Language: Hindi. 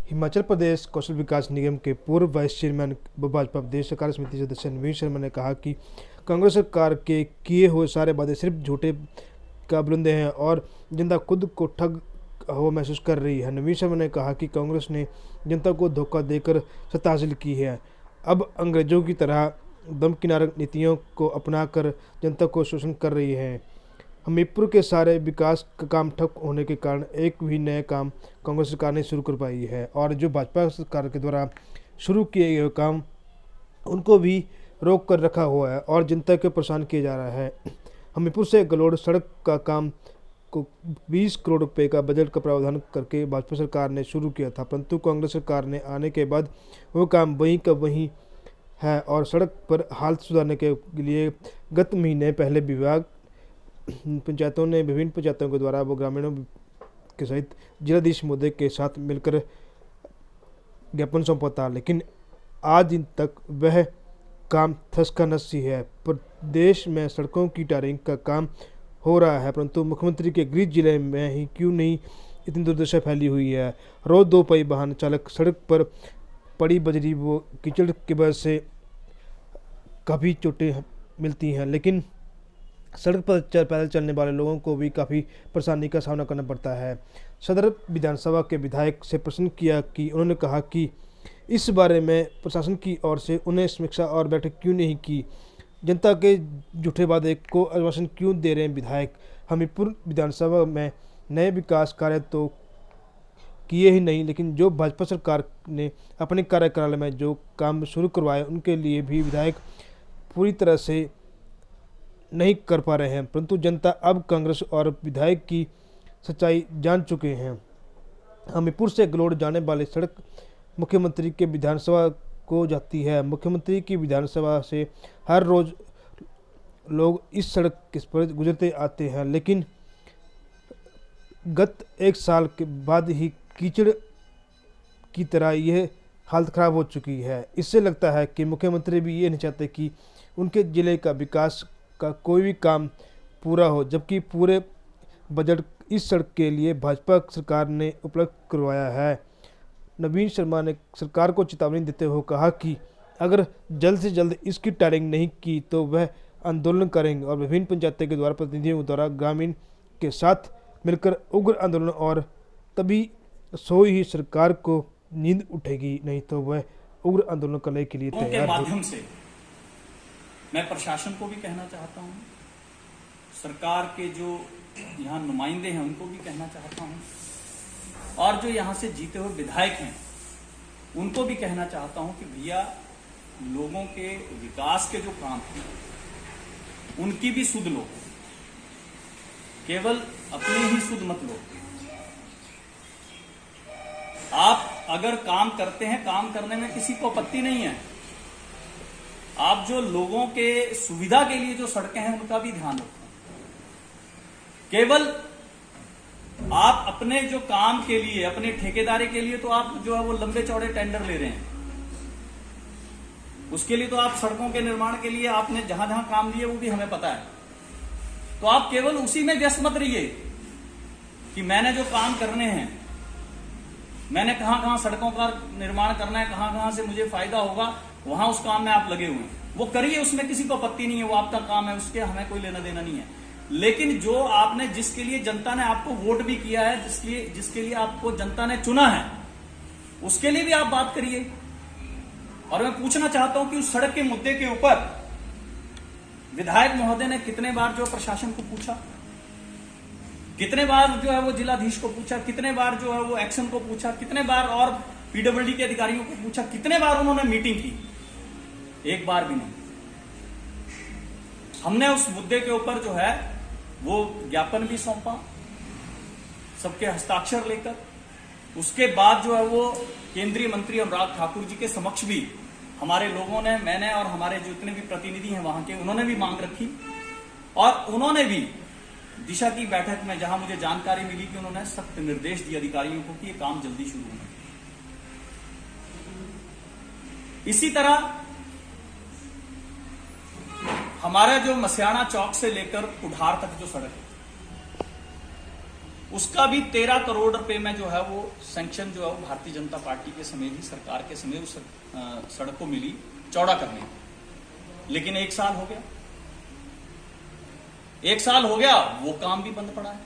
हिमाचल प्रदेश कौशल विकास निगम के पूर्व वाइस चेयरमैन व भाजपा प्रदेश कार्य समिति सदस्य नवीन शर्मा ने कहा कि कांग्रेस सरकार के किए हुए सारे वादे सिर्फ झूठे का बुलंदे हैं और जनता खुद को ठग हुआ महसूस कर रही है। नवीन शर्मा ने कहा कि कांग्रेस ने जनता को धोखा देकर सत्ता हासिल की है। अब अंग्रेजों की तरह दमकिनार नीतियों को अपनाकर जनता को शोषण कर रही है। हमीरपुर के सारे विकास का काम ठप होने के कारण एक भी नया काम कांग्रेस सरकार ने शुरू कर पाई है और जो भाजपा सरकार के द्वारा शुरू किए गए काम उनको भी रोक कर रखा हुआ है और जनता को परेशान किया जा रहा है। हमीरपुर से गलोड़ सड़क का काम को 20 करोड़ रुपए का बजट का प्रावधान करके भाजपा सरकार ने शुरू किया था, परंतु कांग्रेस सरकार ने आने के बाद वो काम वहीं का वहीं है और सड़क पर हालत सुधारने के लिए गत महीने पहले विभाग पंचायतों ने विभिन्न पंचायतों के द्वारा वो ग्रामीणों के सहित जिलाधीश महोदय के साथ मिलकर ज्ञापन सौंपा था, लेकिन आज दिन तक वह काम ठसका नस्सी है। प्रदेश में सड़कों की टारिंग का काम हो रहा है, परंतु मुख्यमंत्री के गृह जिले में ही क्यों नहीं इतनी दुर्दशा फैली हुई है। रोज दो पहिया वाहन चालक सड़क पर पड़ी बजरी व कीचड़ की वजह से काफ़ी चोटें मिलती हैं, लेकिन सड़क पर पैदल चलने वाले लोगों को भी काफ़ी परेशानी का सामना करना पड़ता है। सदर विधानसभा के विधायक से प्रश्न किया कि उन्होंने कहा कि इस बारे में प्रशासन की ओर से उन्हें समीक्षा और बैठक क्यों नहीं की, जनता के झूठे वादे को आश्वासन क्यों दे रहे हैं विधायक। हमीरपुर विधानसभा में नए विकास कार्य तो किए ही नहीं, लेकिन जो भाजपा सरकार ने अपने कार्यकाल में जो काम शुरू करवाए उनके लिए भी विधायक पूरी तरह से नहीं कर पा रहे हैं, परंतु जनता अब कांग्रेस और विधायक की सच्चाई जान चुके हैं। हमीरपुर से गलोड़ जाने वाली सड़क मुख्यमंत्री के विधानसभा को जाती है। मुख्यमंत्री की विधानसभा से हर रोज लोग इस सड़क पर गुजरते आते हैं, लेकिन गत एक साल के बाद ही कीचड़ की तरह यह हालत खराब हो चुकी है। इससे लगता है कि मुख्यमंत्री भी ये नहीं चाहते कि उनके जिले का विकास का कोई भी काम पूरा हो, जबकि पूरे बजट इस सड़क के लिए भाजपा सरकार ने उपलब्ध करवाया है। नवीन शर्मा ने सरकार को चेतावनी देते हुए कहा कि अगर जल्द से जल्द इसकी टारिंग नहीं की तो वह आंदोलन करेंगे और विभिन्न पंचायतों के द्वारा प्रतिनिधियों द्वारा ग्रामीण के साथ मिलकर उग्र आंदोलन और तभी सोई ही सरकार को नींद उठेगी, नहीं तो वह उग्र आंदोलन करने के लिए तैयार माध्यम से मैं प्रशासन को भी कहना चाहता हूं, सरकार के जो यहाँ नुमाइंदे हैं उनको भी कहना चाहता हूं और जो यहाँ से जीते हुए विधायक हैं उनको भी कहना चाहता हूं कि भैया लोगों के विकास के जो काम हैं उनकी भी सुध लो, केवल अपनी ही सुध मत लो। आप अगर काम करते हैं, काम करने में किसी को आपत्ति नहीं है, आप जो लोगों के सुविधा के लिए जो सड़कें हैं उनका भी ध्यान रखें। केवल आप अपने जो काम के लिए, अपने ठेकेदारी के लिए तो आप जो है वो लंबे चौड़े टेंडर ले रहे हैं, उसके लिए तो आप सड़कों के निर्माण के लिए आपने जहां जहां काम लिए वो भी हमें पता है, तो आप केवल उसी में व्यस्त मत रहिए कि मैंने जो काम करने हैं, मैंने कहां कहां सड़कों का निर्माण करना है, कहां कहां से मुझे फायदा होगा, वहां उस काम में आप लगे हुए हैं, वो करिए, उसमें किसी को आपत्ति नहीं है, वो आपका काम है, उसके हमें कोई लेना देना नहीं है। लेकिन जो आपने, जिसके लिए जनता ने आपको वोट भी किया है, जिसके लिए आपको जनता ने चुना है, उसके लिए भी आप बात करिए। और मैं पूछना चाहता हूं कि उस सड़क के मुद्दे के ऊपर विधायक महोदय ने कितने बार जो प्रशासन को पूछा, कितने बार जो है वो जिलाधीश को पूछा, कितने बार जो है वो एक्शन को पूछा, कितने बार और पीडब्ल्यूडी के अधिकारियों को पूछा, कितने बार उन्होंने मीटिंग की, एक बार भी नहीं। हमने उस मुद्दे के ऊपर जो है वो ज्ञापन भी सौंपा सबके हस्ताक्षर लेकर, उसके बाद जो है वो केंद्रीय मंत्री अनुराग ठाकुर जी के समक्ष भी हमारे लोगों ने, मैंने और हमारे जितने भी प्रतिनिधि हैं वहां के, उन्होंने भी मांग रखी और उन्होंने भी दिशा की बैठक में, जहां मुझे जानकारी मिली कि उन्होंने सख्त निर्देश दिए अधिकारियों को कि ये काम जल्दी शुरू होना। इसी तरह हमारा जो मसियाना चौक से लेकर कुठार तक जो सड़क है, उसका भी 13 करोड़ रुपए में जो है वो सैंक्शन जो है वो भारतीय जनता पार्टी के समय ही, सरकार के समय उस सड़क को मिली चौड़ा करने की। लेकिन 1 साल हो गया, 1 साल हो गया, वो काम भी बंद पड़ा है।